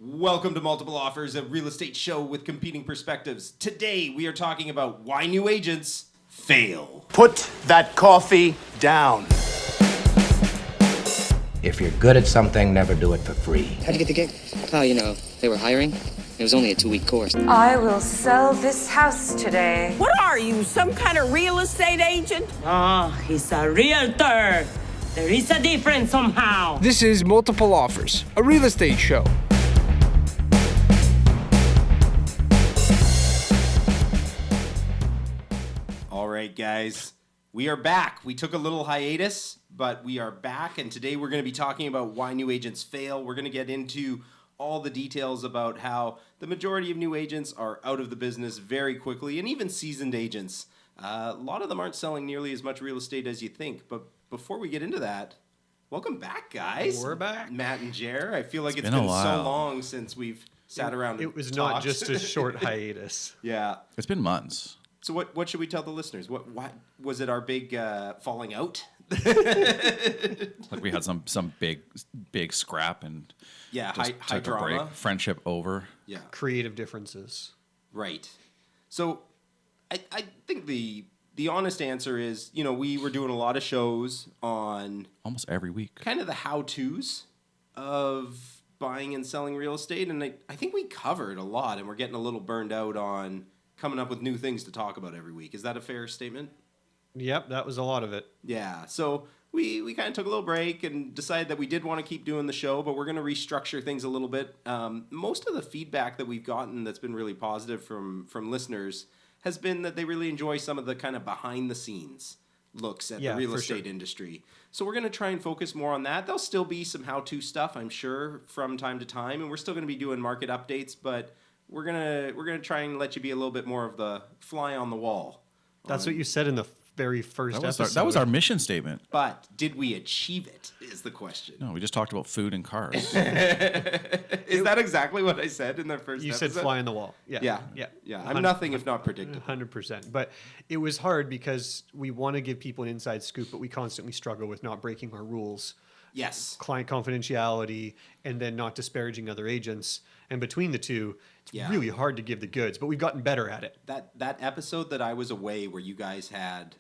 Welcome to Multiple Offers, a real estate show with competing perspectives. Today we are talking about why new agents fail. Put that coffee down. If you're good at something, never do it for free. How'd you get the gig? Oh, they were hiring. It was only a 2-week course. I will sell this house today. What are you, some kind of real estate agent? Oh, he's a realtor. There is a difference somehow. This is Multiple Offers, a real estate show. All right, guys, we are back. We took a little hiatus, but we are back, and today we're going to be talking about why new agents fail. We're going to get into all the details about how the majority of new agents are out of the business very quickly, and even seasoned agents. A lot of them aren't selling nearly as much real estate as you think, but before we get into that, welcome back, guys. We're back. Matt and Jer. I feel like it's been been so long since we've sat around and It was talked. not just a short hiatus. Yeah. It's been months. So what should we tell the listeners? What was it? Our big falling out? Like we had some big scrap and High took a drama. break. Friendship over. Yeah, Creative differences. right. So I think the honest answer is, we were doing a lot of shows on Almost every week. kind of the how-tos of buying and selling real estate, and I think we covered a lot, and we're getting a little burned out on coming up with new things to talk about every week. Is that a fair statement? Yep, that was a lot of it. Yeah, so we kind of took a little break and decided that we did want to keep doing the show, but we're going to restructure things a little bit. Most of the feedback that we've gotten that's been really positive from listeners has been that they really enjoy some of the kind of behind-the-scenes looks at the real estate industry. So we're going to try and focus more on that. There'll still be some how-to stuff, I'm sure, from time to time, and we're still going to be doing market updates, but we're gonna try and let you be a little bit more of the fly on the wall. That's what you said in the very first episode. That was our mission statement. But did we achieve it, is the question. No, we just talked about food and cars. Is that exactly what I said in the first You episode? said fly on the wall. Yeah. I'm nothing if not predictable. 100%. But it was hard because we want to give people an inside scoop, but we constantly struggle with not breaking our rules. Yes. Client confidentiality, and then not disparaging other agents. And between the two, it's really hard to give the goods, but we've gotten better at it. That episode that I was away where you guys had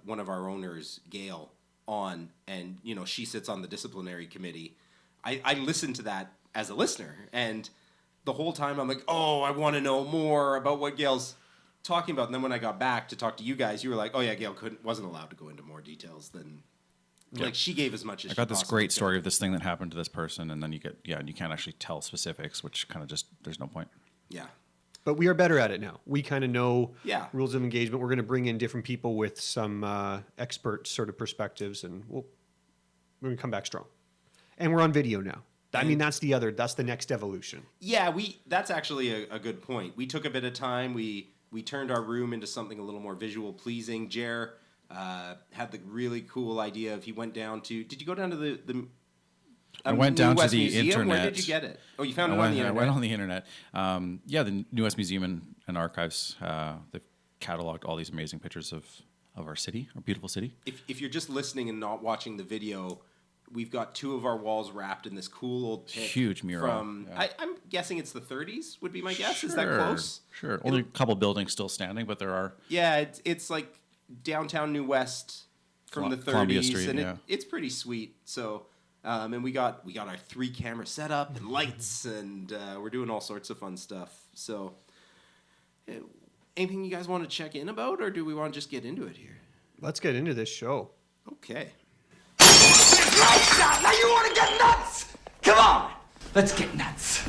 one of our owners, Gail, on, and she sits on the disciplinary committee. I listened to that as a listener, and the whole time I'm like, oh, I want to know more about what Gail's talking about. And then when I got back to talk to you guys, you were like, oh yeah, Gail wasn't allowed to go into more details than. Like she gave as much as I got this great story of this thing that happened to this person, and then you can't actually tell specifics, which kind of just there's no point. Yeah. But we are better at it now. We kind of know rules of engagement. We're going to bring in different people with some expert sort of perspectives, and we're going to come back strong. And we're on video now. I mean, that's the next evolution. Yeah, that's actually a good point. We took a bit of time. We turned our room into something a little more visual pleasing. Jer had the really cool idea of he went down to. Did you go down to the I went down West to the Museum? internet. Where did you get it? Oh, you found it on the internet. I went on the internet. The New West Museum and Archives. They've cataloged all these amazing pictures of our city, our beautiful city. If you're just listening and not watching the video, we've got two of our walls wrapped in this cool old pic huge mural. From I'm guessing it's the 30s. Would be my guess. Is that close? Sure. Only a couple buildings still standing, but there are. Yeah, it's like downtown New West from the 30s, Columbia Street, and it's pretty sweet. So, and we got our 3-camera setup and lights, and we're doing all sorts of fun stuff. So, anything you guys want to check in about, or do we want to just get into it here? Let's get into this show. Okay. Now you want to get nuts? Come on, let's get nuts.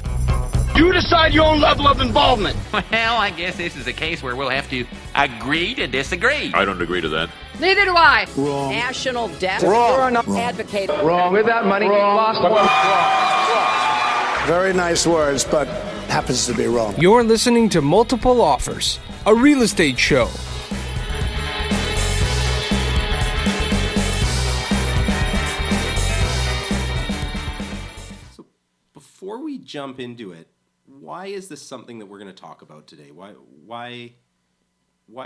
You decide your own level of involvement. Well, I guess this is a case where we'll have to agree to disagree. I don't agree to that. Neither do I. Wrong. National debt. Wrong. You're an advocate. Wrong. With that money, lost. Very nice words, but happens to be wrong. You're listening to Multiple Offers, a real estate show. So, before we jump into it, why is this something that we're going to talk about today? Why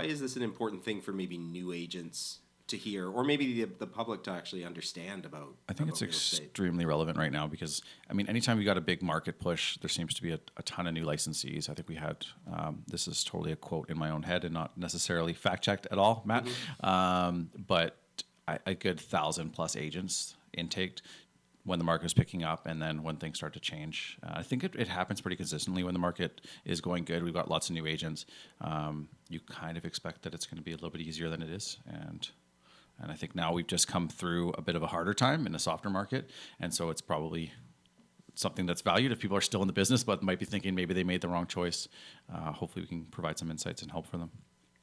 is this an important thing for maybe new agents to hear, or maybe the public to actually understand about? I think about it's extremely relevant right now because, I mean, anytime you got a big market push, there seems to be a ton of new licensees. I think we had, this is totally a quote in my own head and not necessarily fact-checked at all, Matt, but a good 1,000+ agents intaked when the market is picking up and then when things start to change. I think it happens pretty consistently when the market is going good. We've got lots of new agents. You kind of expect that it's going to be a little bit easier than it is. And I think now we've just come through a bit of a harder time in a softer market. And so it's probably something that's valued if people are still in the business but might be thinking maybe they made the wrong choice. Hopefully we can provide some insights and help for them.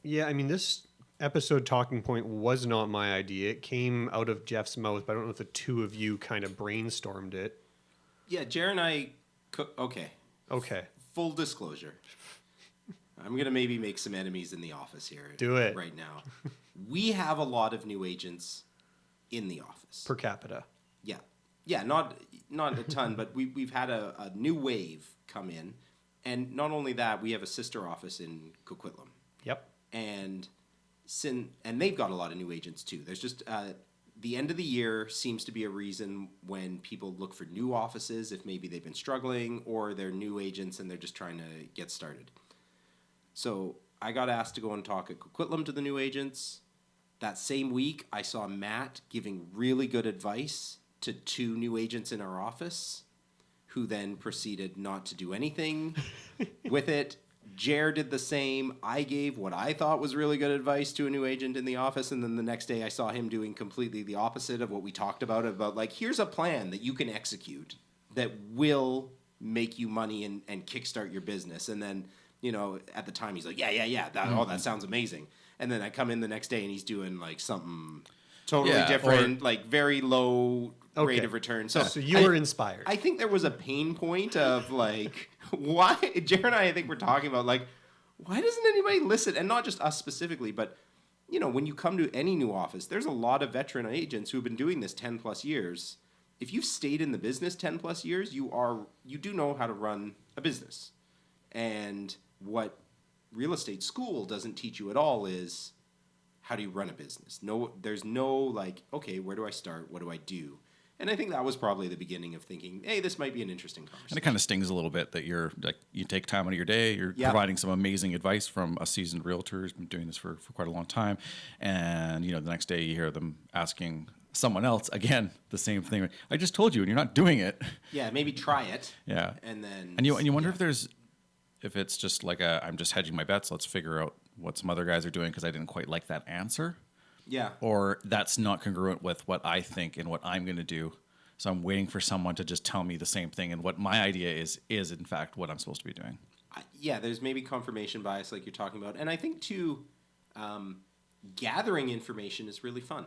Yeah, I mean, this episode talking point was not my idea. It came out of Jeff's mouth, but I don't know if the two of you kind of brainstormed it. Yeah, Jared and I... Okay. Full disclosure. I'm going to maybe make some enemies in the office here. Do it. Right now. We have a lot of new agents in the office. Per capita. Yeah. Yeah, not a ton, but we've had a new wave come in. And not only that, we have a sister office in Coquitlam. Yep. And they've got a lot of new agents too. There's just the end of the year seems to be a reason when people look for new offices if maybe they've been struggling or they're new agents and they're just trying to get started. So I got asked to go and talk at Coquitlam to the new agents. That same week, I saw Matt giving really good advice to 2 new agents in our office who then proceeded not to do anything with it. Jer did the same. I gave what I thought was really good advice to a new agent in the office, and then the next day I saw him doing completely the opposite of what we talked about like, here's a plan that you can execute that will make you money and kickstart your business. And then, you know, at the time he's like, yeah, that sounds amazing. And then I come in the next day and he's doing like something totally different, like very low rate of return. So you were inspired. I think there was a pain point of like, why? Jared and I think we're talking about like, why doesn't anybody listen? And not just us specifically, but you know, when you come to any new office, there's a lot of veteran agents who have been doing this 10+ years. If you've stayed in the business 10+ years, you do know how to run a business. And what real estate school doesn't teach you at all is how do you run a business? No, there's no like, okay, where do I start? What do I do? And I think that was probably the beginning of thinking, hey, this might be an interesting conversation. And it kind of stings a little bit that you're like, you take time out of your day, you're providing some amazing advice from a seasoned realtor who's been doing this for quite a long time. And, you know, the next day you hear them asking someone else, again, the same thing. I just told you and you're not doing it. Yeah, maybe try it. Yeah. And then... And you wonder if it's just like I'm just hedging my bets, let's figure out what some other guys are doing because I didn't quite like that answer. Yeah. Or that's not congruent with what I think and what I'm going to do. So I'm waiting for someone to just tell me the same thing. And what my idea is in fact what I'm supposed to be doing. Yeah, there's maybe confirmation bias like you're talking about. And I think, too, gathering information is really fun.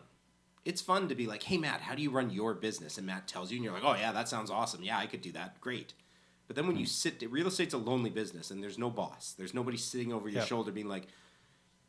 It's fun to be like, hey, Matt, how do you run your business? And Matt tells you, and you're like, oh, yeah, that sounds awesome. Yeah, I could do that. Great. But then when you real estate's a lonely business, and there's no boss. There's nobody sitting over your shoulder being like,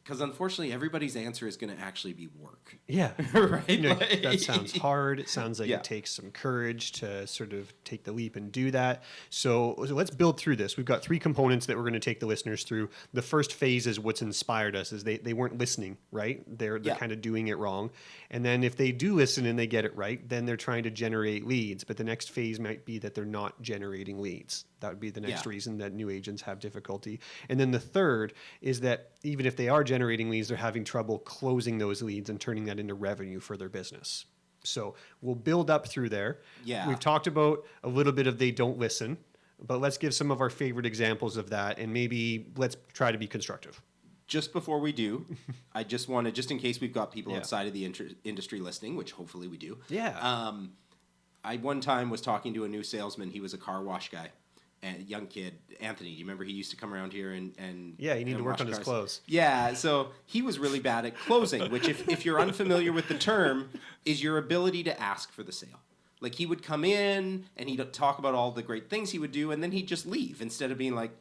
because unfortunately, everybo's answer is going to actually be work. Yeah. Right? You know, that sounds hard. It sounds like it takes some courage to sort of take the leap and do that. So let's build through this. We've got 3 components that we're going to take the listeners through. The first phase is what's inspired us, is they weren't listening, right? They're kind of doing it wrong. And then if they do listen and they get it right, then they're trying to generate leads. But the next phase might be that they're not generating leads. That would be the next reason that new agents have difficulty. And then the third is that even if they are generating leads, they're having trouble closing those leads and turning that into revenue for their business. So we'll build up through there. Yeah. We've talked about a little bit of they don't listen, but let's give some of our favorite examples of that, and maybe let's try to be constructive. Just before we do, I just want to, just in case we've got people outside of the industry listening, which hopefully we do. Yeah. I one time was talking to a new salesman. He was a car wash guy. And a young kid, Anthony, do you remember he used to come around here and yeah, you need to work on his clothes. Yeah, so he was really bad at closing, which if you're unfamiliar with the term, is your ability to ask for the sale. Like he would come in and he'd talk about all the great things he would do, and then he'd just leave instead of being like,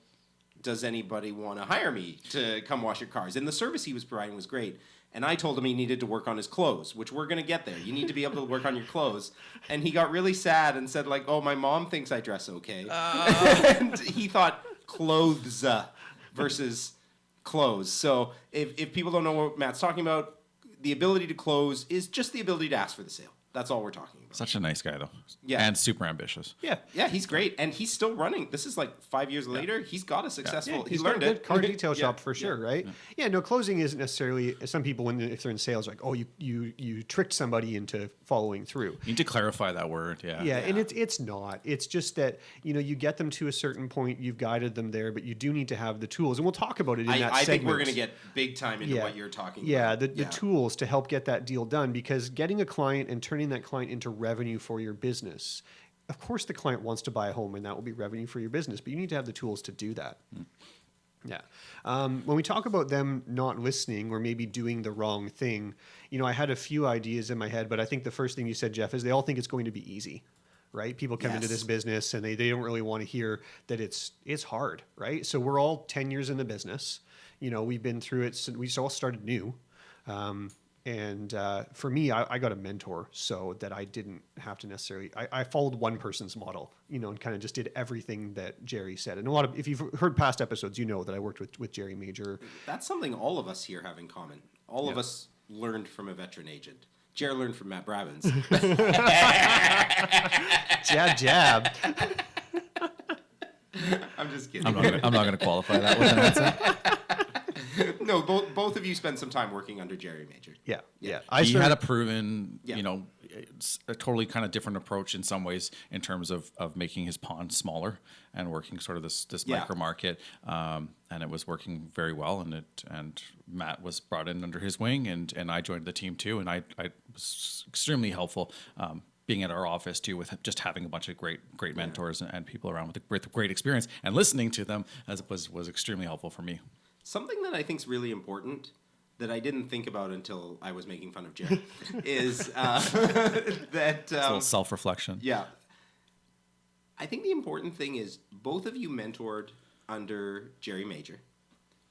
does anybody want to hire me to come wash your cars? And the service he was providing was great. And I told him he needed to work on his clothes, which we're going to get there. You need to be able to work on your clothes. And he got really sad and said, like, oh, my mom thinks I dress okay. And he thought clothes versus clothes. So if people don't know what Matt's talking about, the ability to close is just the ability to ask for the sale. That's all we're talking about. Such a nice guy, though. Yeah. And super ambitious. Yeah, he's great, and he's still running. This is like 5 years later. He's got a successful. Yeah, He he's learned got a good it. car detail shop for sure, right? Yeah, no, closing isn't necessarily. Some people, if they're in sales, are like, oh, you tricked somebody into following through. You need to clarify that word. Yeah, and it's not. It's just that you get them to a certain point. You've guided them there, but you do need to have the tools, and we'll talk about it in that segment. I think we're going to get big time into what you're talking about. The tools to help get that deal done, because getting a client and turning that client into revenue for your business. Of course, the client wants to buy a home, and that will be revenue for your business, but you need to have the tools to do that. Yeah. When we talk about them not listening or maybe doing the wrong thing, I had a few ideas in my head, but I think the first thing you said, Geoff, is they all think it's going to be easy, right? People come into this business and they don't really want to hear that it's hard, right? So we're all 10 years in the business. We've been through it. We all started new. And for me, I got a mentor so that I didn't have to necessarily. I followed one person's model, and kind of just did everything that Jerry said. And if you've heard past episodes, that I worked with Jerry Major. That's something all of us here have in common. All of us learned from a veteran agent. Jerry learned from Matt Brabbins. Jab. I'm just kidding. I'm not going to qualify that with an answer. No, both of you spent some time working under Jerry Major. Yeah. He had a proven, a totally kind of different approach in some ways in terms of making his pond smaller and working sort of this micro market, and it was working very well. And Matt was brought in under his wing, and I joined the team too, and I was extremely helpful. Being at our office too, with just having a bunch of great mentors and people around with great experience, and listening to them was extremely helpful for me. Something that I think is really important that I didn't think about until I was making fun of Jerry is that a little self-reflection. Yeah, I think the important thing is both of you mentored under Jerry Major,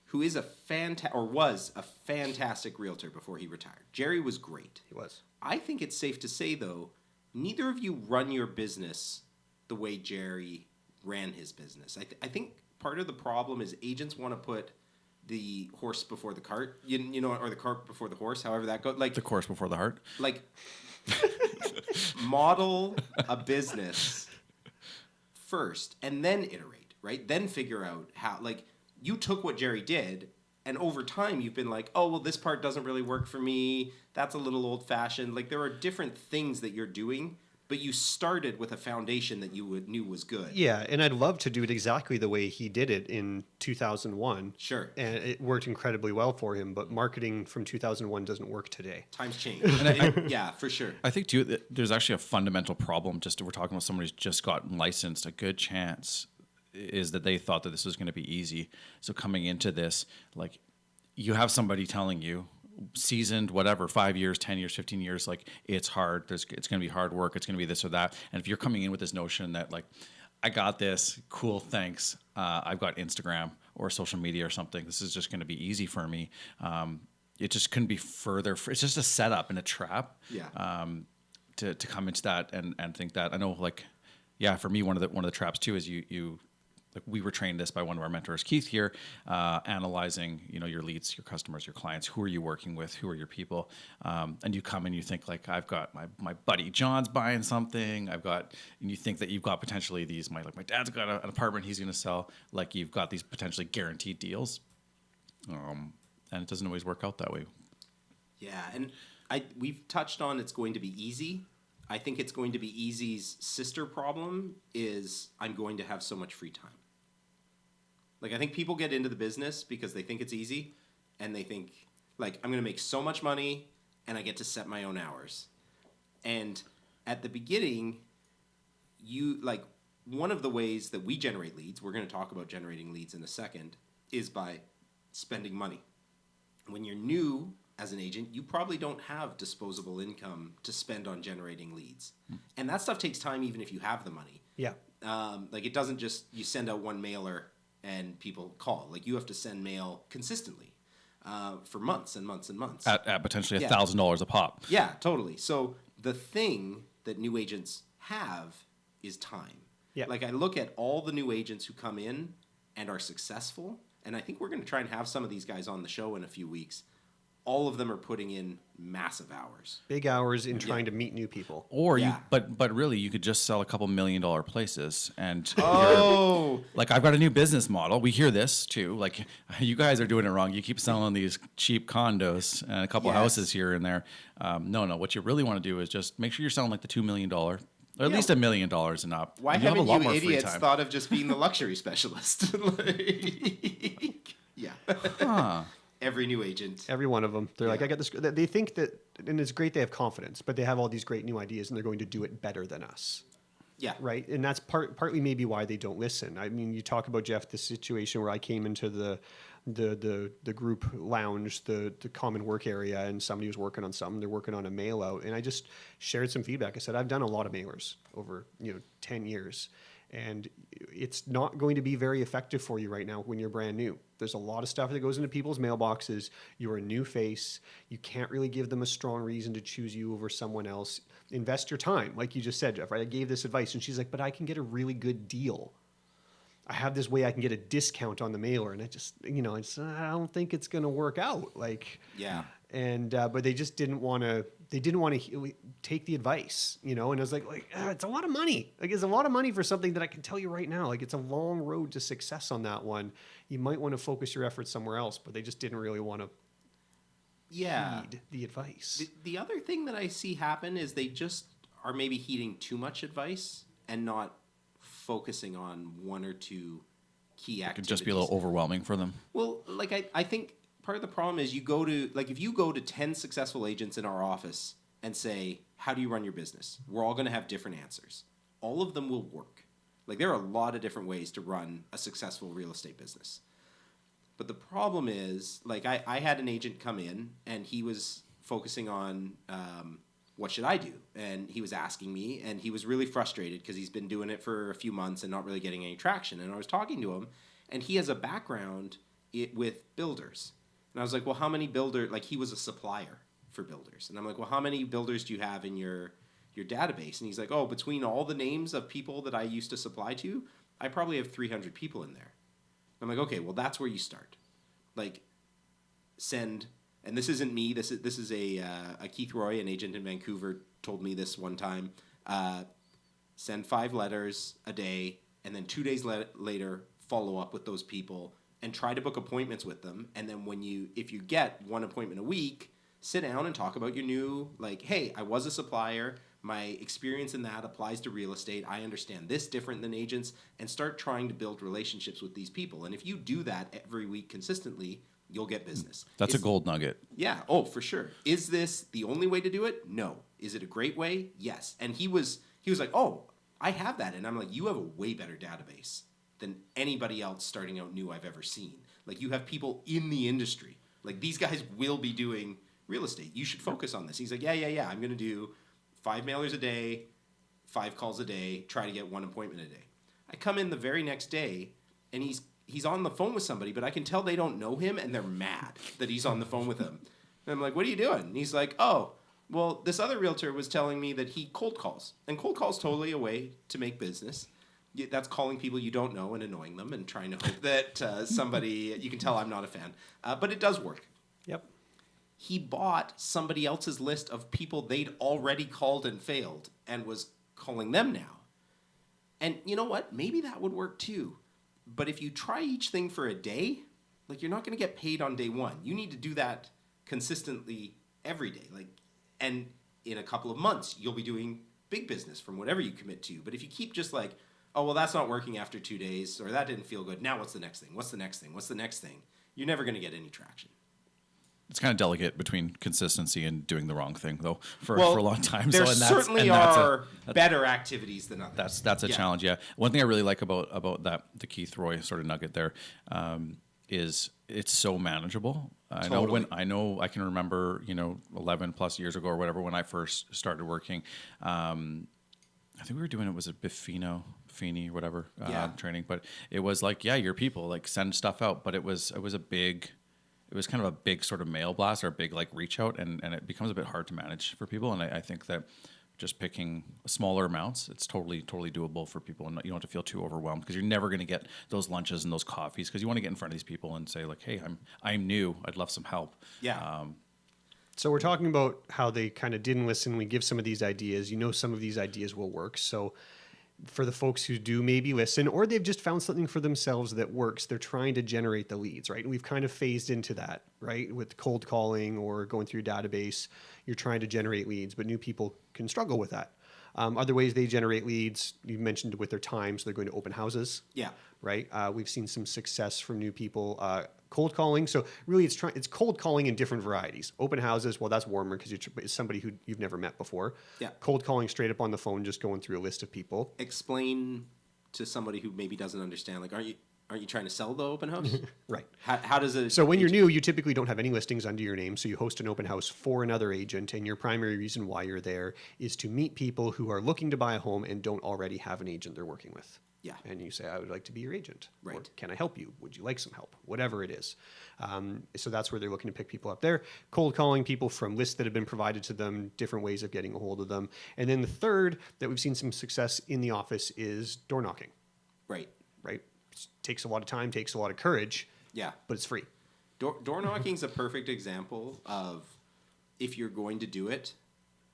who is was a fantastic realtor before he retired. Jerry was great. He was. I think it's safe to say though, neither of you run your business the way Jerry ran his business. I think part of the problem is agents want to put the horse before the cart, or the cart before the horse, however that goes. Like the course before the heart. Like, model a business first and then iterate, right? Then figure out how, you took what Jerry did, and over time you've been like, oh, well, this part doesn't really work for me. That's a little old fashioned. Like, there are different things that you're doing, but you started with a foundation that you knew was good. Yeah, and I'd love to do it exactly the way he did it in 2001. Sure. And it worked incredibly well for him, but marketing from 2001 doesn't work today. Times change. Yeah, for sure. I think, too, that there's actually a fundamental problem. Just if we're talking about somebody who's just gotten licensed, a good chance is that they thought that this was going to be easy. So coming into this, you have somebody telling you, seasoned, whatever, 5 years, 10 years, 15 years, it's hard. It's going to be hard work. It's going to be this or that. And if you're coming in with this notion that I got this, cool, thanks. I've got Instagram or social media or something. This is just going to be easy for me. It just couldn't be further. It's just a setup and a trap. Yeah. To come into that and think that. I know, for me, one of the traps too is you we were trained this by one of our mentors, Keith here, analyzing, your leads, your customers, your clients, who are you working with, who are your people, and you come and you think I've got my buddy John's buying something, and you think that you've got potentially these, my dad's got an apartment he's going to sell, you've got these potentially guaranteed deals, and it doesn't always work out that way. Yeah, and we've touched on it's going to be easy. I think it's going to be easy's sister problem is I'm going to have so much free time. I think people get into the business because they think it's easy, and they think, I'm going to make so much money, and I get to set my own hours. And at the beginning, one of the ways that we generate leads, we're going to talk about generating leads in a second, is by spending money. When you're new as an agent, you probably don't have disposable income to spend on generating leads. And that stuff takes time even if you have the money. Yeah. It doesn't just, you send out one mailer and people call. You have to send mail consistently for months and months and months. At potentially $1,000 a pop. Yeah, totally. So the thing that new agents have is time. Yeah. I look at all the new agents who come in and are successful, and I think we're going to try and have some of these guys on the show in a few weeks. all of them are putting in massive hours. Big hours in trying to meet new people. Or but really, you could just sell a couple $1 million places, and like I've got a new business model. We hear this too. Like you guys are doing it wrong. You keep selling these cheap condos and a couple houses here and there. No. What you really want to do is just make sure you're selling like the $2 million, or at least $1 million and up. Why and haven't have a lot you more free idiots time. thought of just being the luxury specialist? Every new agent. Every one of them. They're like, I got this. They think that, and it's great they have confidence, but they have all these great new ideas and they're going to do it better than us. Yeah. Right. And that's partly maybe why they don't listen. I mean, you talk about, Jeff, the situation where I came into the group lounge, the common work area, and somebody was working on something. They're working on a mail out, and I just shared some feedback. I said, I've done a lot of mailers over 10 years. And it's not going to be very effective for you right now when you're brand new. There's a lot of stuff that goes into people's mailboxes. You're a new face. You can't really give them a strong reason to choose you over someone else. Invest your time, like you just said, Jeff, right? I gave this advice, and she's like, but I can get a really good deal. I have this way I can get a discount on the mailer. And I just, I don't think it's going to work out. And but they just didn't want to. They didn't want to take the advice, And I was like, it's a lot of money. Like, it's a lot of money for something that I can tell you right now. Like, it's a long road to success on that one. You might want to focus your efforts somewhere else. But they just didn't really want to. Heed the advice. The other thing that I see happen is they just are maybe heeding too much advice and not focusing on one or two key activities. It could just be a little overwhelming for them. Well, like I think part of the problem is if you go to 10 successful agents in our office and say, how do you run your business? We're all going to have different answers. All of them will work. Like, there are a lot of different ways to run a successful real estate business. But the problem is, like, I had an agent come in and he was focusing on what should I do? And he was asking me, and he was really frustrated because he's been doing it for a few months and not really getting any traction. And I was talking to him, and he has a background with builders. And I was like, well, how many builders, like, he was a supplier for builders. And I'm like, well, how many builders do you have in your database? And he's like, oh, between all the names of people that I used to supply to, I probably have 300 people in there. I'm like, okay, well, that's where you start. Like, send, and this isn't me, this is a Keith Roy, an agent in Vancouver, told me this one time. Send 5 letters a day, and then 2 days later, follow up with those people and try to book appointments with them. And then if you get one appointment a week, sit down and talk about your new, like, hey, I was a supplier. My experience in that applies to real estate. I understand this different than agents, and start trying to build relationships with these people. And if you do that every week consistently, you'll get business. That's a gold nugget. Yeah. Oh, for sure. Is this the only way to do it? No. Is it a great way? Yes. And he was like, oh, I have that. And I'm like, you have a way better database than anybody else starting out new I've ever seen. Like, you have people in the industry. Like, these guys will be doing real estate. You should focus on this. He's like, yeah. I'm going to do 5 mailers a day, 5 calls a day, try to get 1 appointment a day. I come in the very next day, and he's on the phone with somebody, but I can tell they don't know him, and they're mad that he's on the phone with them. And I'm like, what are you doing? And he's like, oh, well, this other realtor was telling me that he cold calls. And cold calls totally a way to make business. That's calling people you don't know and annoying them and trying to hope that somebody, you can tell I'm not a fan, but it does work. Yep. He bought somebody else's list of people they'd already called and failed and was calling them now. And you know what? Maybe that would work too. But if you try each thing for a day, like, you're not going to get paid on day one. You need to do that consistently every day. Like, and in a couple of months, you'll be doing big business from whatever you commit to. But if you keep just like, oh, well, that's not working after 2 days, or that didn't feel good. Now what's the next thing? What's the next thing? What's the next thing? You're never going to get any traction. It's kind of delicate between consistency and doing the wrong thing, though, for a long time. There certainly are better activities than others. That's a challenge, yeah. One thing I really like about that, the Keith Roy sort of nugget there, is it's so manageable. I can remember, 11 plus years ago or whatever, when I first started working. I think we were doing it was a Biffino, Feeney, whatever training, but it was like, your people, like, send stuff out, but it was kind of a big sort of mail blast or a big, like, reach out, and it becomes a bit hard to manage for people. And I think that just picking smaller amounts, it's totally doable for people, and you don't have to feel too overwhelmed, because you're never going to get those lunches and those coffees, because you want to get in front of these people and say, like, hey, I'm new, I'd love some help. Yeah. So we're talking about how they kind of didn't listen. We give some of these ideas. Some of these ideas will work. So for the folks who do maybe listen, or they've just found something for themselves that works, they're trying to generate the leads, right? And we've kind of phased into that, right? With cold calling or going through your database, you're trying to generate leads, but new people can struggle with that. Other ways they generate leads, you mentioned with their time, so they're going to open houses. Yeah. Right? We've seen some success from new people. Cold calling, so really it's cold calling in different varieties. Open houses, well, that's warmer because it's somebody who you've never met before. Yeah. Cold calling straight up on the phone, just going through a list of people. Explain to somebody who maybe doesn't understand, like, aren't you trying to sell the open house? Right. How does it... So when you're new, you typically don't have any listings under your name, so you host an open house for another agent, and your primary reason why you're there is to meet people who are looking to buy a home and don't already have an agent they're working with. Yeah. And you say, I would like to be your agent. Right. Or, can I help you? Would you like some help? Whatever it is. So that's where they're looking to pick people up there. Cold calling people from lists that have been provided to them, different ways of getting a hold of them. And then the third that we've seen some success in the office is door knocking. Right. Right. It takes a lot of time, takes a lot of courage. Yeah. But it's free. Door knocking is a perfect example of if you're going to do it,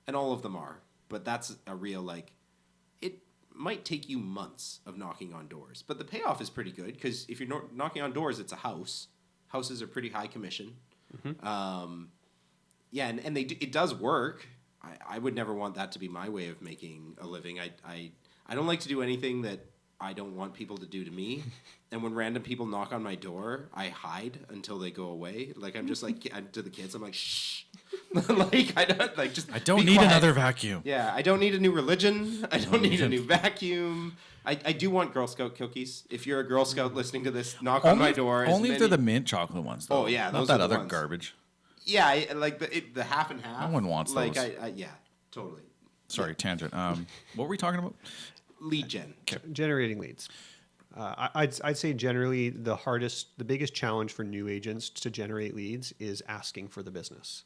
and all of them are, but that's a real, like, it might take you months of knocking on doors, but the payoff is pretty good because if you're knocking on doors, it's a house. Houses are pretty high commission. Mm-hmm. Yeah, and it does work. I would never want that to be my way of making a living. I don't like to do anything that I don't want people to do to me. And when random people knock on my door, I hide until they go away. Like, I'm just like, to the kids, I'm like, shh. Like, I don't need quiet. another vacuum. Yeah, I don't need a new religion. I don't need a new vacuum. I do want Girl Scout cookies. If you're a Girl Scout listening to this, knock on my door. Only if they're the mint chocolate ones, though. Oh, yeah. Not Those that are the other ones. garbage. Yeah, like the half and half. No one wants like, those. Yeah, totally. Sorry, tangent. What were we talking about? Lead gen. Generating leads. I'd say generally the biggest challenge for new agents to generate leads is asking for the business.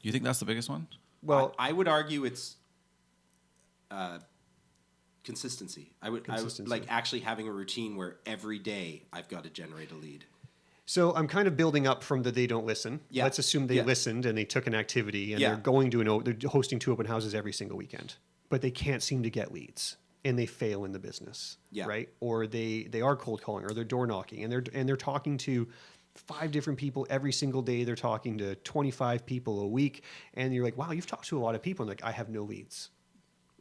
You think that's the biggest one? Well, I would argue it's consistency. I would like actually having a routine where every day I've got to generate a lead. So I'm kind of building up from the they don't listen. Yeah. Let's assume they listened and they took an activity and they're going to they're hosting 2 open houses every single weekend, but they can't seem to get leads and they fail in the business. Yeah. Right. Or they are cold calling or they're door knocking and they're talking to 5 different people every single day. They're talking to 25 people a week. And you're like, wow, you've talked to a lot of people. And like, I have no leads.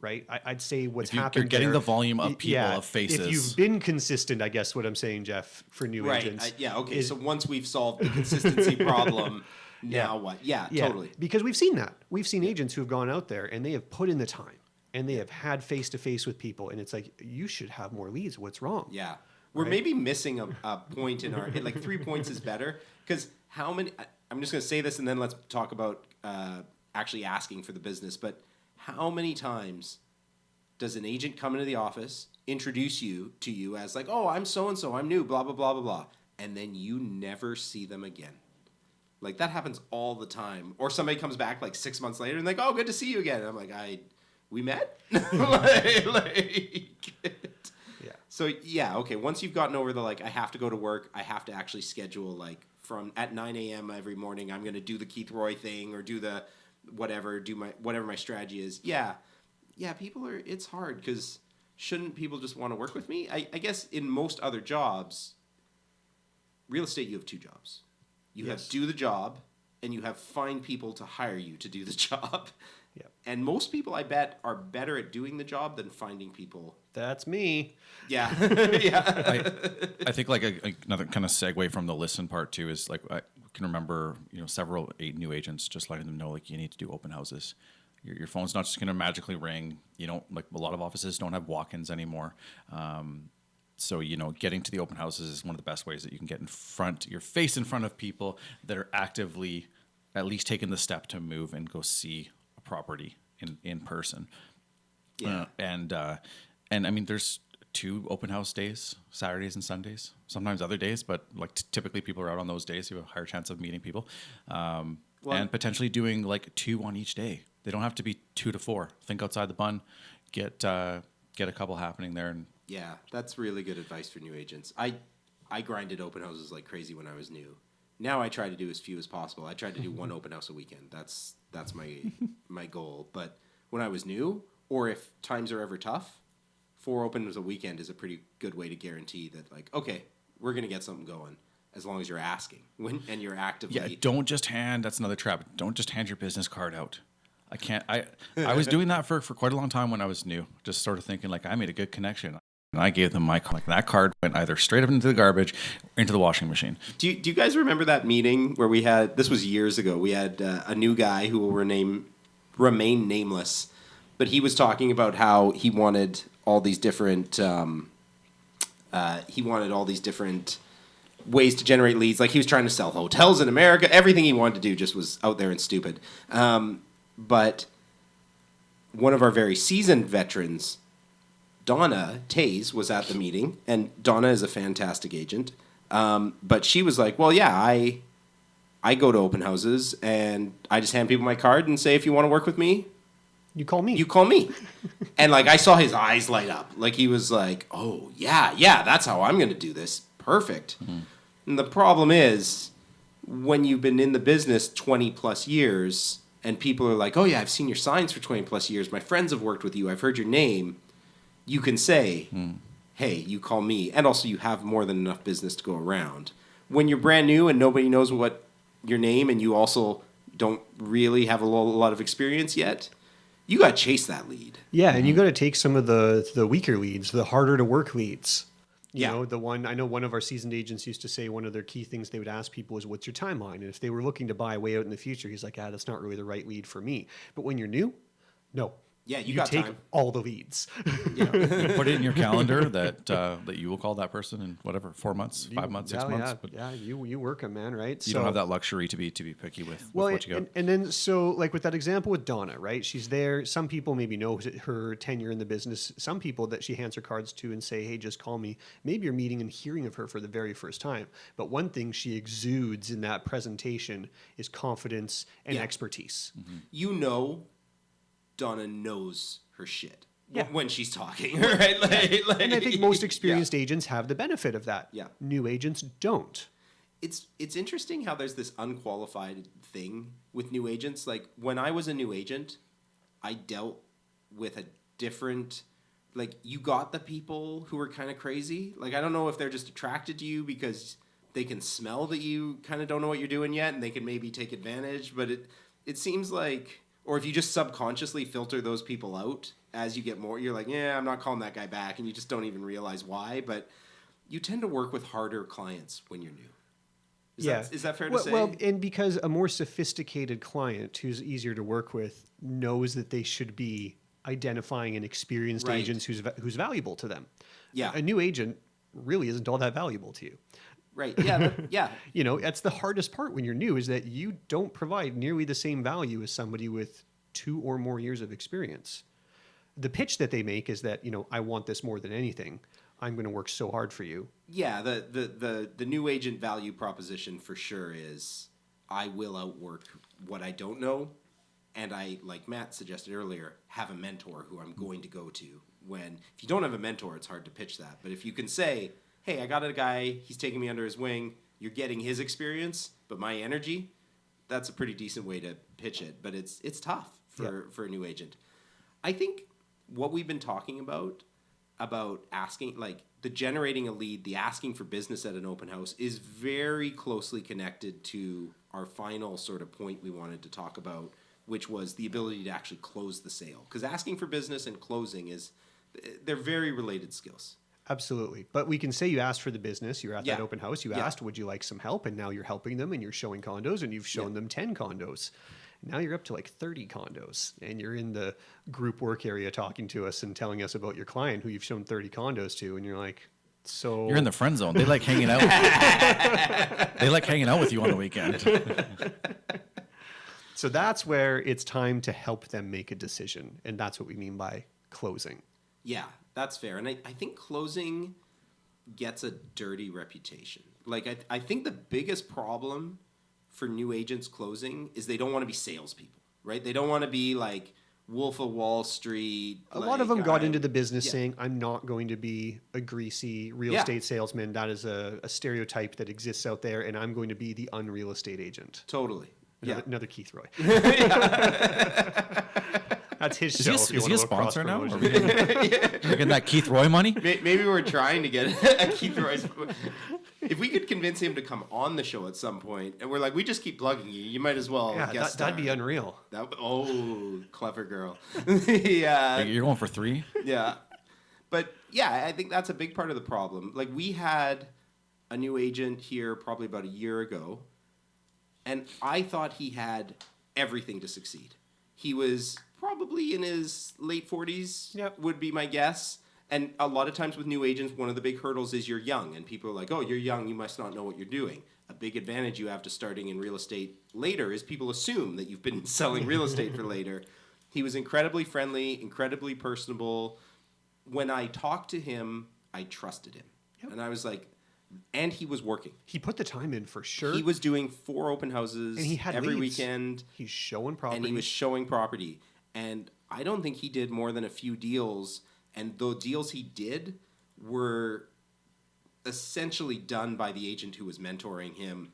Right. I'd say what's happened. You're getting there, the volume of people, of faces. If you've been consistent, I guess what I'm saying, Jeff, for new agents. Okay. So once we've solved the consistency problem, now what? Yeah, totally. Because we've seen that. We've seen agents who have gone out there and they have put in the time and they have had face-to-face with people. And it's like, you should have more leads. What's wrong? Yeah. We're maybe missing a point in our... like 3 points is better. Because how many... I'm just going to say this and then let's talk about actually asking for the business. But how many times does an agent come into the office, introduce you to you as like, oh, I'm so-and-so, I'm new, blah, blah, blah, blah, blah. And then you never see them again. Like, that happens all the time. Or somebody comes back like 6 months later and like, oh, good to see you again. And I'm like, we met? So, yeah, okay, once you've gotten over the, like, I have to go to work, I have to actually schedule, like, from at 9 a.m. every morning, I'm going to do the Keith Roy thing or do the whatever my strategy is. Yeah, people are, it's hard because shouldn't people just want to work with me? I guess in most other jobs, real estate, you have 2 jobs. You have do the job and you have find people to hire you to do the job. Yeah. And most people, I bet, are better at doing the job than finding people. That's me. Yeah. I think like another kind of segue from the listen part too is like I can remember several new agents just letting them know like you need to do open houses. Your phone's not just going to magically ring. You don't like a lot of offices don't have walk-ins anymore. So getting to the open houses is one of the best ways that you can get your face in front of people that are actively at least taking the step to move and go see a property in person. Yeah. And I mean, there's 2 open house days, Saturdays and Sundays, sometimes other days, but like typically people are out on those days. You have a higher chance of meeting people and potentially doing like 2 on each day. They don't have to be 2 to 4. Think outside the bun, get a couple happening there. And yeah, that's really good advice for new agents. I grinded open houses like crazy when I was new. Now I try to do as few as possible. I try to do one open house a weekend. That's my goal. But when I was new, or if times are ever tough, 4 opens a weekend is a pretty good way to guarantee that, like, okay, we're going to get something going as long as you're asking and you're actively. Yeah, don't just hand, that's another trap. Don't just hand your business card out. I was doing that for quite a long time when I was new, just sort of thinking like I made a good connection. And I gave them my card. Like, that card went either straight up into the garbage or into the washing machine. Do you guys remember that meeting where we had, this was years ago, we had a new guy who will remain nameless, but he was talking about how he wanted all these different ways to generate leads. Like, he was trying to sell hotels in America. Everything he wanted to do just was out there and stupid. But one of our very seasoned veterans, Donna Taze, was at the meeting, and Donna is a fantastic agent. But she was like, well, yeah, I go to open houses, and I just hand people my card and say, if you want to work with me, you call me. You call me. And, like, I saw his eyes light up. Like, he was like, oh, yeah, that's how I'm going to do this. Perfect. Mm-hmm. And the problem is, when you've been in the business 20-plus years, and people are like, oh, yeah, I've seen your signs for 20-plus years. My friends have worked with you. I've heard your name. You can say, hey, you call me. And also, you have more than enough business to go around. When you're brand new and nobody knows what your name, and you also don't really have a lot of experience yet, you got to chase that lead. Yeah, and you got to take some of the weaker leads, the harder to work leads. You know, I know one of our seasoned agents used to say one of their key things they would ask people is, what's your timeline? And if they were looking to buy way out in the future, he's like, that's not really the right lead for me. But when you're new, no. Yeah, you got take time. All the leads. You put it in your calendar that you will call that person in whatever 4 months, 5 months, 6 months. But you work them, man, right? You don't have that luxury to be picky with what you got. And then so like with that example with Donna, right? She's there. Some people maybe know her tenure in the business. Some people that she hands her cards to and say, hey, just call me. Maybe you're meeting and hearing of her for the very first time. But one thing she exudes in that presentation is confidence and expertise. Mm-hmm. You know, Donna knows her shit when she's talking, right? And I think most experienced agents have the benefit of that. Yeah. New agents don't. It's interesting how there's this unqualified thing with new agents. Like, when I was a new agent, I dealt with a different, like, you got the people who were kind of crazy. Like, I don't know if they're just attracted to you because they can smell that you kind of don't know what you're doing yet, and they can maybe take advantage, but it seems like, or if you just subconsciously filter those people out as you get more, you're like, yeah, I'm not calling that guy back, and you just don't even realize why. But you tend to work with harder clients when you're new. Is that fair to say? Well, and because a more sophisticated client who's easier to work with knows that they should be identifying an experienced agent who's valuable to them. Yeah. A new agent really isn't all that valuable to you. Right. Yeah. Yeah. You know, that's the hardest part when you're new, is that you don't provide nearly the same value as somebody with 2 or more years of experience. The pitch that they make is that, you know, I want this more than anything. I'm going to work so hard for you. Yeah. The new agent value proposition for sure is, I will outwork what I don't know. And I, like Matt suggested earlier, have a mentor who I'm going to go to. If you don't have a mentor, it's hard to pitch that. But if you can say, hey, I got a guy, he's taking me under his wing, you're getting his experience, but my energy, that's a pretty decent way to pitch it. But it's tough for a new agent. I think what we've been talking about asking, like, the generating a lead, the asking for business at an open house, is very closely connected to our final sort of point we wanted to talk about, which was the ability to actually close the sale. Because asking for business and closing they're very related skills. Absolutely. But we can say you asked for the business, you're at that open house, you asked, would you like some help? And now you're helping them and you're showing condos, and you've shown them 10 condos. Now you're up to like 30 condos, and you're in the group work area talking to us and telling us about your client who you've shown 30 condos to. And you're like, so you're in the friend zone. They like hanging out. They like hanging out with you on the weekend. So that's where it's time to help them make a decision. And that's what we mean by closing. Yeah, that's fair. And I think closing gets a dirty reputation. Like, I think the biggest problem for new agents closing is they don't want to be salespeople, right? They don't want to be, like, Wolf of Wall Street. A lot of them got into the business saying, I'm not going to be a greasy real estate salesman. That is a stereotype that exists out there, and I'm going to be the unreal estate agent. Totally. Another Keith Roy. That's his Is show. he a sponsor now? Are we getting that Keith Roy money? Maybe we're trying to get a Keith Roy. If we could convince him to come on the show at some point, and we're like, we just keep plugging you. You might as well. That'd be unreal. Clever girl. You're going for 3? Yeah. But yeah, I think that's a big part of the problem. Like, we had a new agent here probably about a year ago, and I thought he had everything to succeed. He was probably in his late 40s, would be my guess. And a lot of times with new agents, one of the big hurdles is you're young. And people are like, oh, you're young, you must not know what you're doing. A big advantage you have to starting in real estate later is people assume that you've been selling real estate for later. He was incredibly friendly, incredibly personable. When I talked to him, I trusted him. Yep. And I was like, and he was working. He put the time in for sure. He was doing 4 open houses and he had every leads. weekend. He's showing property. And he was showing property. And I don't think he did more than a few deals. And the deals he did were essentially done by the agent who was mentoring him,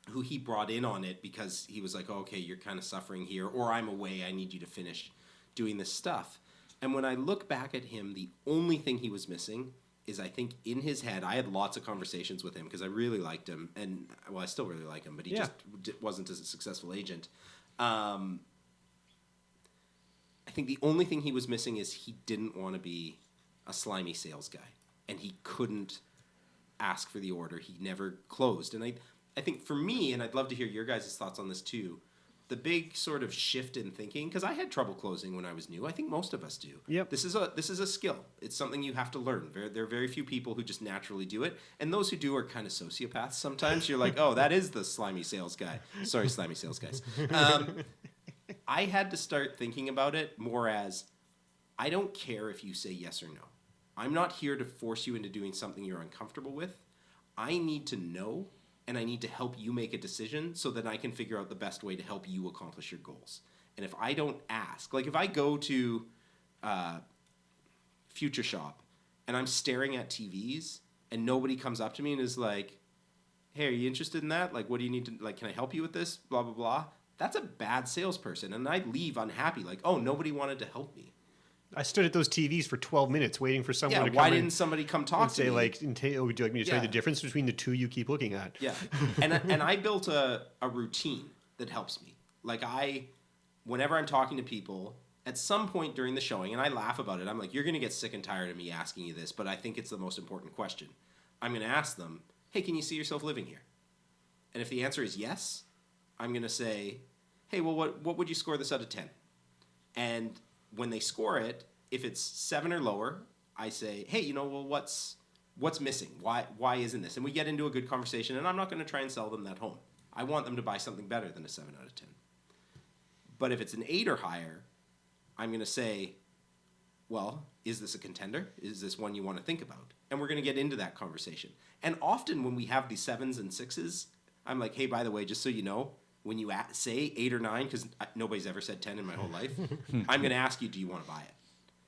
who he brought in on it because he was like, oh, okay, you're kind of suffering here, or I'm away, I need you to finish doing this stuff. And when I look back at him, the only thing he was missing is, I think in his head, I had lots of conversations with him because I really liked him. And, well, I still really like him, but he just wasn't as a successful agent. I think the only thing he was missing is he didn't want to be a slimy sales guy. And he couldn't ask for the order. He never closed. And I think for me, and I'd love to hear your guys' thoughts on this too, the big sort of shift in thinking, because I had trouble closing when I was new. I think most of us do. Yep. This is a skill. It's something you have to learn. There are very few people who just naturally do it. And those who do are kind of sociopaths sometimes. You're like, oh, that is the slimy sales guy. Sorry, slimy sales guys. I had to start thinking about it more as, I don't care if you say yes or no. I'm not here to force you into doing something you're uncomfortable with. I need to know, and I need to help you make a decision so that I can figure out the best way to help you accomplish your goals. And if I don't ask, like if I go to Future Shop and I'm staring at TVs and nobody comes up to me and is like, hey, are you interested in that? Like, what do you need to, like, can I help you with this? Blah, blah, blah. That's a bad salesperson. And I leave unhappy, like, oh, nobody wanted to help me. I stood at those TVs for 12 minutes waiting for someone to come in. Why didn't somebody come talk to say, me? like, would you like me to tell you the difference between the two you keep looking at? Yeah. And I built a routine that helps me. Like, whenever I'm talking to people, at some point during the showing, and I laugh about it, I'm like, you're going to get sick and tired of me asking you this, but I think it's the most important question. I'm going to ask them, hey, can you see yourself living here? And if the answer is yes, I'm going to say, hey, well, what would you score this out of 10? And when they score it, if it's 7 or lower, I say, hey, you know, well, what's missing? Why isn't this? And we get into a good conversation, and I'm not going to try and sell them that home. I want them to buy something better than a 7 out of 10. But if it's an 8 or higher, I'm going to say, well, is this a contender? Is this one you want to think about? And we're going to get into that conversation. And often when we have the 7s and 6s, I'm like, hey, by the way, just so you know, when you say 8 or 9, because nobody's ever said 10 in my whole life, I'm going to ask you, do you want to buy it?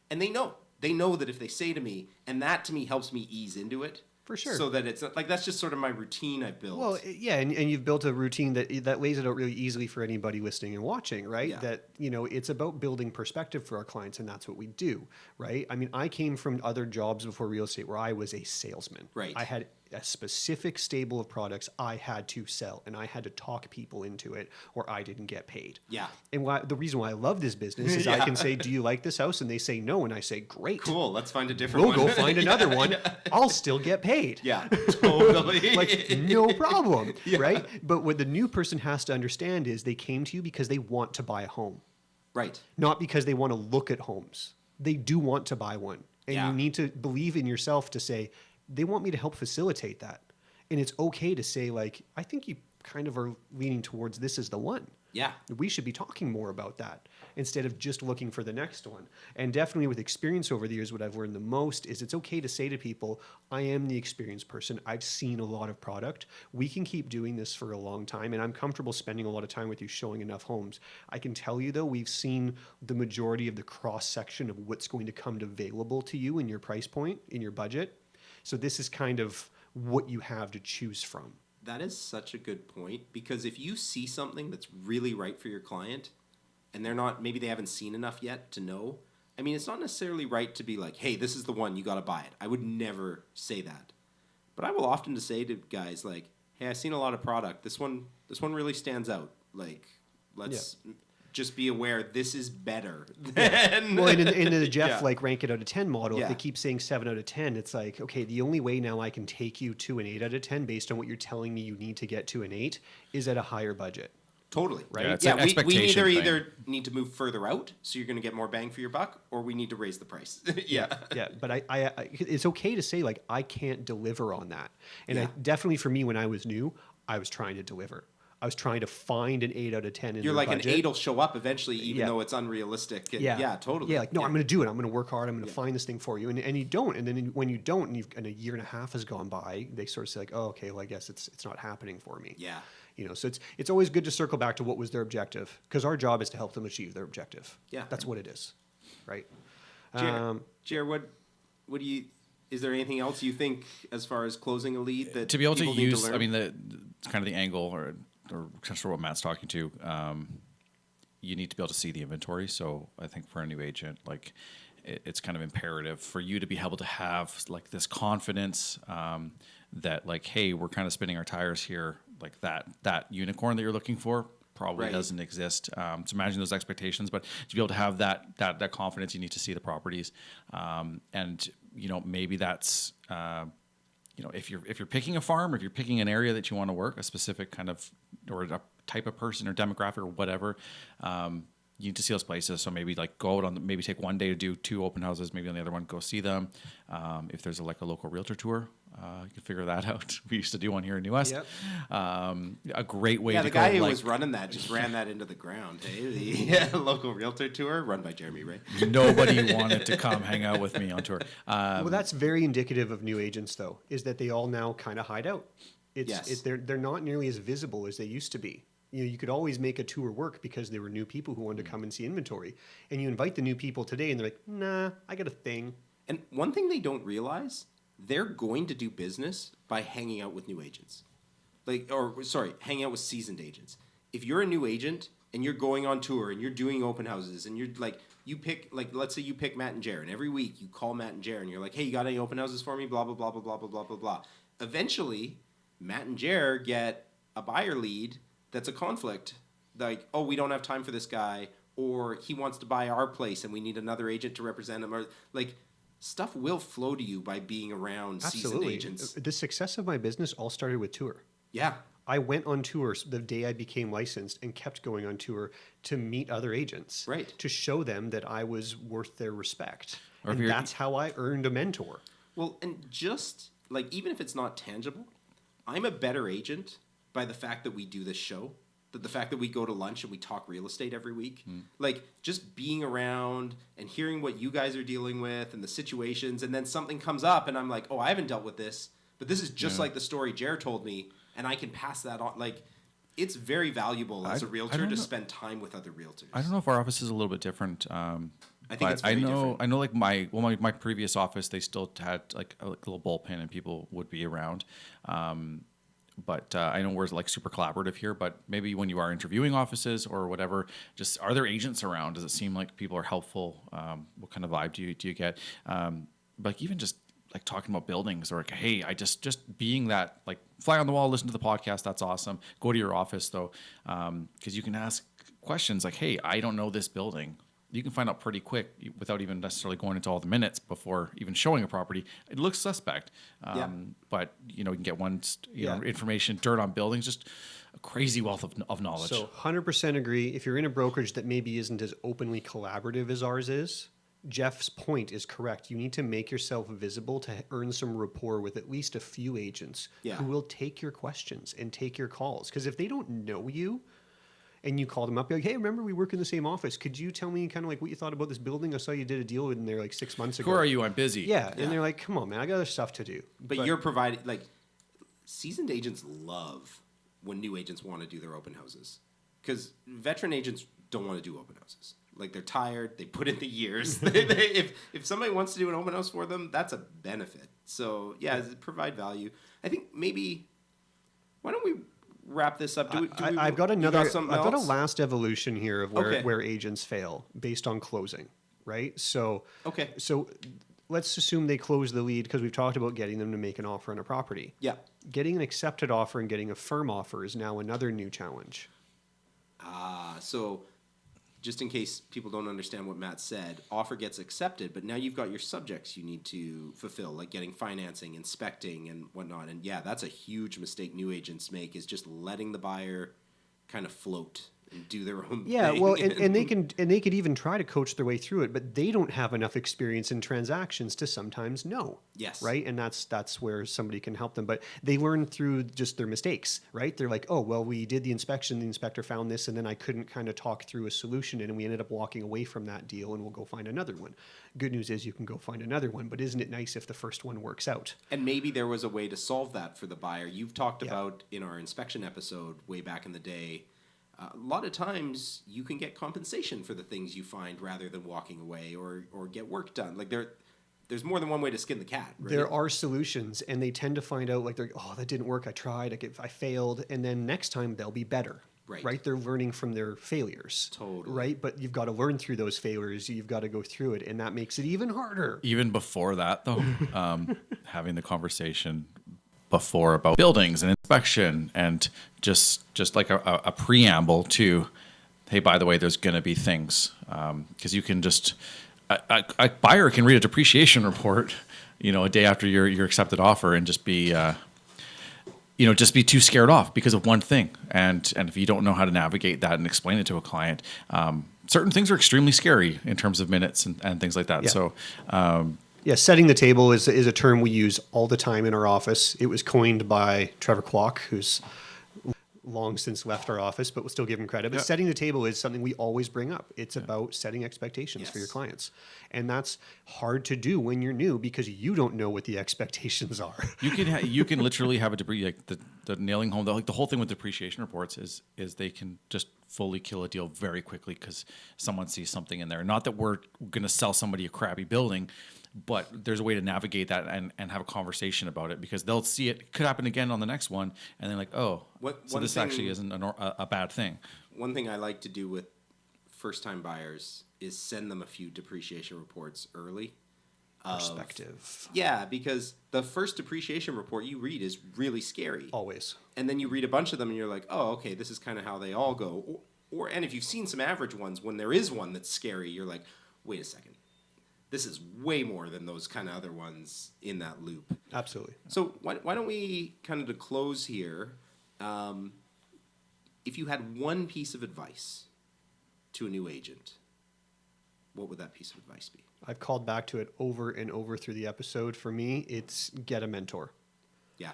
And they know. They know that if they say to me, and that to me helps me ease into it. For sure. So that it's not, like, that's just sort of my routine I've built. Well, yeah, and you've built a routine that lays it out really easily for anybody listening and watching, right? Yeah. That, you know, it's about building perspective for our clients, and that's what we do, right? I mean, I came from other jobs before real estate where I was a salesman. Right. I had a specific stable of products I had to sell, and I had to talk people into it, or I didn't get paid. Yeah. And the reason why I love this business is I can say, do you like this house? And they say no, and I say, great. Cool, let's find a different one. We'll go find another one. I'll still get paid. Yeah, totally. Like, no problem, right? But what the new person has to understand is they came to you because they want to buy a home. Right. Not because they want to look at homes. They do want to buy one. And you need to believe in yourself to say, they want me to help facilitate that. And it's okay to say, like, I think you kind of are leaning towards this as the one. Yeah. We should be talking more about that instead of just looking for the next one. And definitely with experience over the years, what I've learned the most is it's okay to say to people, I am the experienced person. I've seen a lot of product. We can keep doing this for a long time. And I'm comfortable spending a lot of time with you showing enough homes. I can tell you though, we've seen the majority of the cross section of what's going to come available to you in your price point, in your budget. So this is kind of what you have to choose from. That is such a good point, because if you see something that's really right for your client and maybe they haven't seen enough yet to know, I mean, it's not necessarily right to be like, hey, this is the one, you got to buy it. I would never say that. But I will often say to guys like, hey, I've seen a lot of product. This one really stands out. Like, let's just be aware this is better than... Well, in the Geoff, like, rank it out of 10 model, Yeah. if they keep saying 7 out of 10, it's like, okay, the only way now I can take you to an 8 out of 10 based on what you're telling me you need to get to an 8 is at a higher budget. Totally. Right? Yeah, it's an we expectation thing. either need to move further out, so you're going to get more bang for your buck, or we need to raise the price. Yeah. Yeah, but I it's okay to say, like, I can't deliver on that. And Yeah. I, definitely for me, when I was new, I was trying to deliver. I was trying to find an 8 out of 10 in You're their like budget. an 8 will show up eventually, even Yeah. though it's unrealistic. And Yeah, totally. Yeah, like, no, I'm going to do it. I'm going to work hard. I'm going to find this thing for you. And you don't. And then when you don't, and a year and a half has gone by, they sort of say like, oh, okay, well, I guess it's not happening for me. Yeah. You know, so it's always good to circle back to what was their objective, because our job is to help them achieve their objective. Yeah. That's what it is, right? Jer, what do you? Is there anything else you think as far as closing a lead that to be able to people need use? learn? I mean, the kind of the angle or kind of what Matt's talking to. You need to be able to see the inventory. So I think for a new agent, like it's kind of imperative for you to be able to have like this confidence that like, hey, we're kind of spinning our tires here. Like that unicorn that you're looking for probably doesn't exist. So imagine those expectations, but to be able to have that confidence, you need to see the properties, and you know, maybe that's you know, if you're picking a farm, or if you're picking an area that you want to work, a specific kind of or a type of person or demographic or whatever, you need to see those places. So maybe like go out on maybe take one day to do 2 open houses, maybe on the other one go see them. If there's a local realtor tour, you can figure that out. We used to do one here in New West. Yep. A great way to go. The guy who was running that just ran that into the ground. Hey, the local realtor tour run by Jeremy Rae. Nobody wanted to come hang out with me on tour. Well, that's very indicative of new agents, though, is that they all now kind of hide out. They're not nearly as visible as they used to be. You know, you could always make a tour work because there were new people who wanted to come and see inventory. And you invite the new people today and they're like, nah, I got a thing. And one thing they don't realize, they're going to do business by hanging out with new agents. Hanging out with seasoned agents. If you're a new agent and you're going on tour and you're doing open houses and you're like, let's say you pick Matt and Jer, and every week you call Matt and Jer and you're like, hey, you got any open houses for me? Blah, blah, blah, blah, blah, blah, blah, blah, blah. Eventually, Matt and Jer get a buyer lead that's a conflict. Like, oh, we don't have time for this guy, or he wants to buy our place and we need another agent to represent him, or like stuff will flow to you by being around seasoned agents. The success of my business all started with tour. Yeah. I went on tour the day I became licensed and kept going on tour to meet other agents. Right. To show them that I was worth their respect. Or And that's how I earned a mentor. Well, and just like, even if it's not tangible, I'm a better agent by the fact that we do this show, that the fact that we go to lunch and we talk real estate every week. Like, just being around and hearing what you guys are dealing with and the situations, and then something comes up and I'm like, oh, I haven't dealt with this, but this is just like the story Jer told me, and I can pass that on. Like, it's very valuable as a realtor to spend time with other realtors. I don't know if our office is a little bit different. I think it's very different. I know, like my previous office, they still had like a little bullpen and people would be around. But I know we're like super collaborative here, but maybe when you are interviewing offices or whatever, just are there agents around? Does it seem like people are helpful? What kind of vibe do you get? Like even just like talking about buildings, or like, hey, I just being that like fly on the wall, listen to the podcast. That's awesome. Go to your office though, because you can ask questions like, hey, I don't know this building. You can find out pretty quick without even necessarily going into all the minutes before even showing a property. It looks suspect, but you know, you can get know, information, dirt on buildings, just a crazy wealth of knowledge. So 100% agree. If you're in a brokerage that maybe isn't as openly collaborative as ours is, Jeff's point is correct. You need to make yourself visible to earn some rapport with at least a few agents who will take your questions and take your calls. Because if they don't know you, and you call them up, you're like, hey, remember we work in the same office. Could you tell me kind of like what you thought about this building? I saw you did a deal in there like 6 months ago. Who are you? I'm busy. Yeah. And they're like, come on, man, I got other stuff to do. But you're providing, like, seasoned agents love when new agents want to do their open houses. Because veteran agents don't want to do open houses. Like, they're tired. They put in the years. If somebody wants to do an open house for them, that's a benefit. So, yeah, provide value. I think maybe, why don't we wrap this up? I've got a last evolution here of where agents fail based on closing, right? So, so let's assume they close the lead because we've talked about getting them to make an offer on a property. Yeah. Getting an accepted offer and getting a firm offer is now another new challenge. So just in case people don't understand what Matt said, offer gets accepted, but now you've got your subjects you need to fulfill, like getting financing, inspecting, and whatnot. And yeah, that's a huge mistake new agents make, is just letting the buyer kind of float and do their own thing. Well, and they could even try to coach their way through it, but they don't have enough experience in transactions to sometimes know. Yes. Right? And that's where somebody can help them. But they learn through just their mistakes, right? They're like, oh, well, we did the inspection, the inspector found this, and then I couldn't kind of talk through a solution, and we ended up walking away from that deal, and we'll go find another one. Good news is you can go find another one, but isn't it nice if the first one works out? And maybe there was a way to solve that for the buyer. You've talked about in our inspection episode way back in the day, a lot of times you can get compensation for the things you find rather than walking away or get work done. Like there's more than one way to skin the cat. Right? There are solutions, and they tend to find out like oh, that didn't work. I tried. I failed, and then next time they'll be better. Right. They're learning from their failures. Totally. Right. But you've got to learn through those failures. You've got to go through it, and that makes it even harder. Even before that, though, having the conversation before about buildings and inspection, and just like a preamble to, hey, by the way, there's going to be things, because you can just a buyer can read a depreciation report, a day after your accepted offer, and just be just be too scared off because of one thing, and if you don't know how to navigate that and explain it to a client, certain things are extremely scary in terms of minutes and things like that. Yeah. So. Yeah, setting the table is a term we use all the time in our office. It was coined by Trevor Kwok, who's long since left our office, but we'll still give him credit. But setting the table is something we always bring up. It's about setting expectations for your clients. And that's hard to do when you're new because you don't know what the expectations are. You can literally have the nailing home. The whole thing with depreciation reports is they can just fully kill a deal very quickly because someone sees something in there. Not that we're going to sell somebody a crappy building, but there's a way to navigate that and have a conversation about it, because they'll see it could happen again on the next one, and they're like, oh, so this actually isn't a bad thing. One thing I like to do with first-time buyers is send them a few depreciation reports early. Perspective. Yeah, because the first depreciation report you read is really scary. Always. And then you read a bunch of them and you're like, oh, okay, this is kind of how they all go. And if you've seen some average ones, when there is one that's scary, you're like, wait a second. This is way more than those kind of other ones in that loop. Absolutely. So why don't we kind of to close here, if you had one piece of advice to a new agent, what would that piece of advice be? I've called back to it over and over through the episode. For me, it's get a mentor. Yeah.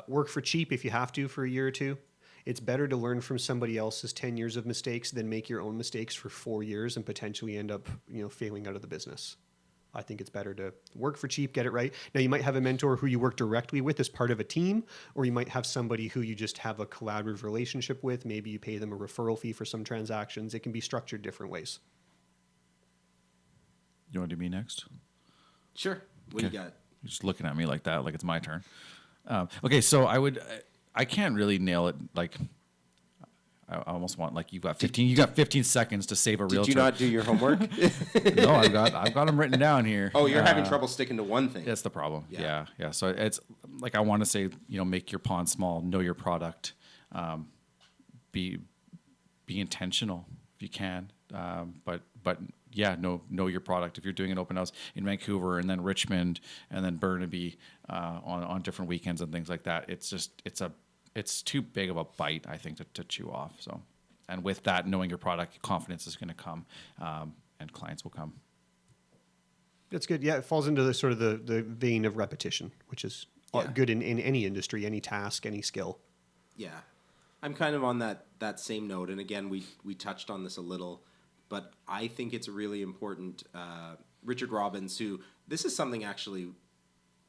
Work for cheap if you have to for a year or two. It's better to learn from somebody else's 10 years of mistakes than make your own mistakes for 4 years and potentially end up, failing out of the business. I think it's better to work for cheap, get it right. Now, you might have a mentor who you work directly with as part of a team, or you might have somebody who you just have a collaborative relationship with. Maybe you pay them a referral fee for some transactions. It can be structured different ways. You want to do me next? Sure. What do you got? You're just looking at me like that, like it's my turn. Okay, so I can't really nail it. Like, I almost want you got 15 seconds to save a realtor. Did you not do your homework? No, I've got them wrritten down here. Oh, you're having trouble sticking to one thing. That's the problem. Yeah. So it's like, I want to say, make your pond small, know your product, be intentional if you can, but yeah, know your product. If you're doing an open house in Vancouver and then Richmond and then Burnaby on different weekends and things like that, it's too big of a bite, I think, to chew off. So, and with that, knowing your product, confidence is going to come, and clients will come. That's good. Yeah, it falls into the sort of the vein of repetition, which is good in any industry, any task, any skill. Yeah. I'm kind of on that same note, and again, we touched on this a little, but I think it's really important. Richard Brabbins, who this is something actually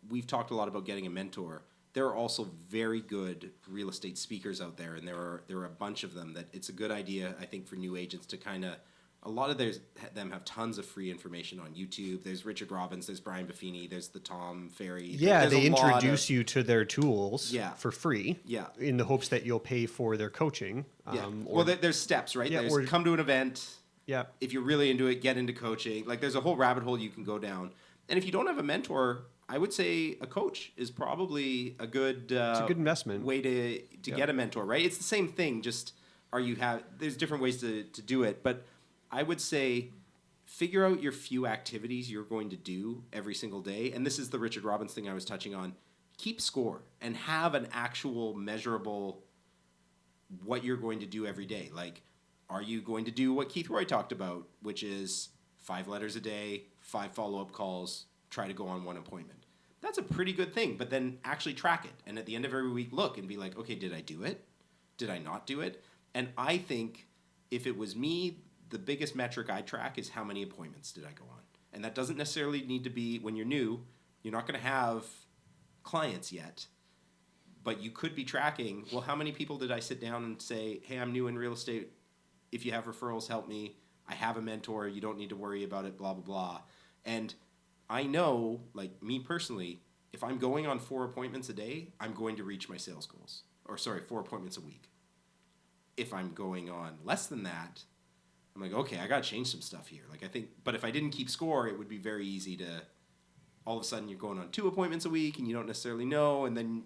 we've talked a lot about getting a mentor. There are also very good real estate speakers out there, and there are a bunch of them that it's a good idea, I think, for new agents to kind of. A lot of them have tons of free information on YouTube. There's Richard Brabbins, there's Brian Buffini, there's the Tom Ferry. Yeah, they introduce you to their tools for free. Yeah. In the hopes that you'll pay for their coaching. Yeah. Well, there's steps, right? Yeah, There's come to an event. Yeah. If you're really into it, get into coaching. Like, there's a whole rabbit hole you can go down. And if you don't have a mentor, I would say a coach is probably a good it's a good investment way to get a mentor, right? It's the same thing, just there's different ways to do it, but I would say figure out your few activities you're going to do every single day. And this is the Richard Brabbins thing I was touching on. Keep score and have an actual measurable what you're going to do every day. Like, are you going to do what Keith Roy talked about, which is 5 letters a day, 5 follow-up calls, try to go on 1 appointment? That's a pretty good thing, but then actually track it. And at the end of every week, look and be like, okay, did I do it? Did I not do it? And I think if it was me, the biggest metric I track is how many appointments did I go on. And that doesn't necessarily need to be when you're new. You're not going to have clients yet. But you could be tracking, well, how many people did I sit down and say, hey, I'm new in real estate. If you have referrals, help me. I have a mentor. You don't need to worry about it, blah, blah, blah. And I know, like me personally, if I'm going on 4 appointments a day, I'm going to reach my sales goals. 4 appointments a week. If I'm going on less than that, I'm like, okay, I got to change some stuff here. Like, I think, but if I didn't keep score, it would be very easy to, all of a sudden you're going on 2 appointments a week and you don't necessarily know. And then,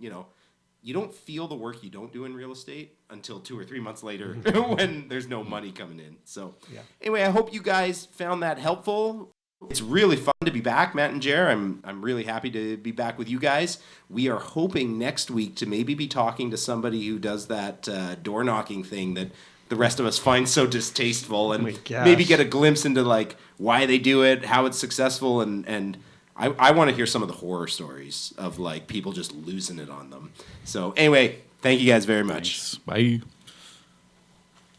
you don't feel the work you don't do in real estate until 2 or 3 months later when there's no money coming in. So anyway, I hope you guys found that helpful. It's really fun to be back, Matt and Jer. I'm really happy to be back with you guys. We are hoping next week to maybe be talking to somebody who does that door knocking thing that the rest of us find so distasteful, and maybe get a glimpse into like why they do it, how it's successful, and I want to hear some of the horror stories of like people just losing it on them. So anyway, thank you guys very much. Thanks. Bye.